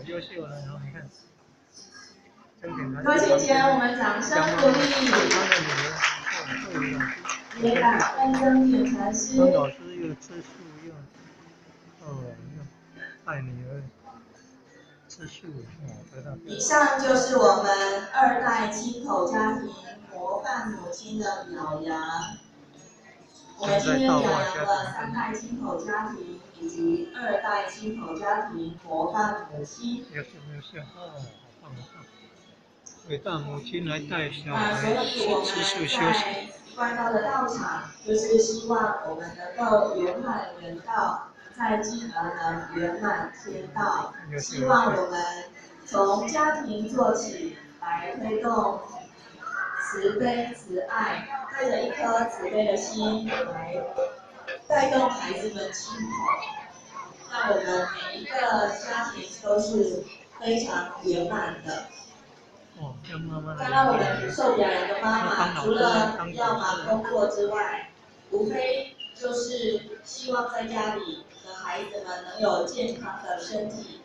优秀了，然后你看，真给他。各位姐姐，我们掌声鼓励。也感恩曾景禅师。曾老师又吃素又，爱女儿吃素，以上就是我们2代亲口家庭模范母亲的表扬。我们今天表扬了3代亲口家庭以及2代亲口家庭模范母亲。优秀哦，好棒好棒！伟大母亲来带小孩吃素休息。关刀的道场，就是希望我们能够圆满人道，再进而能圆满天道。希望我们从家庭做起，来推动慈悲慈爱，带着一颗慈悲的心来带动孩子们亲口，让我们每一个家庭都是非常圆满的。刚刚我们受表扬的妈妈，除了要忙工作之外，无非就是希望在家里的孩子们能有健康的身体，